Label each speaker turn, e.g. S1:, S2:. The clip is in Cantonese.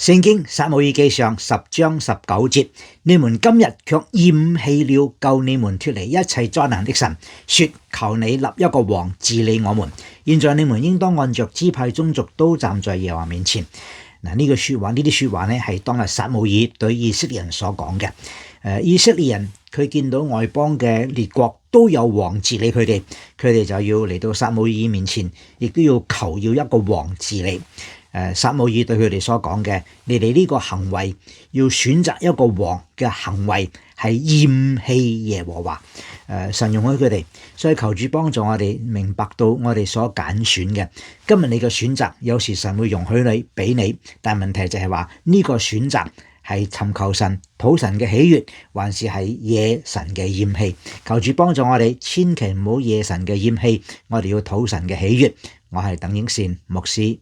S1: 聖經撒母耳記上10章19節，你們今日卻厭棄了救你們脫離一切災難的神，說求你立一個王治理我們。現在你們應當按着支派宗族都站在耶和華面前。嗱，呢啲說話呢係當日撒母耳對以色列人所講嘅。以色列人佢見到外邦嘅列國都有王治理佢哋就要嚟到撒母耳面前，亦都要求要一個王治理。撒母耳對佢哋所講嘅，你哋呢個行為要選擇一個王嘅行為係厭棄耶和華。神容許佢哋，所以求主幫助我哋明白到我哋所揀選嘅。今日你嘅選擇，有時神會容許你俾你，但問題就係話呢個選擇係尋求神討神嘅喜悅，還是係惹神嘅厭棄？求主幫助我哋，千祈唔好惹神嘅厭棄，我哋要討神嘅喜悅。我係鄧英善牧師。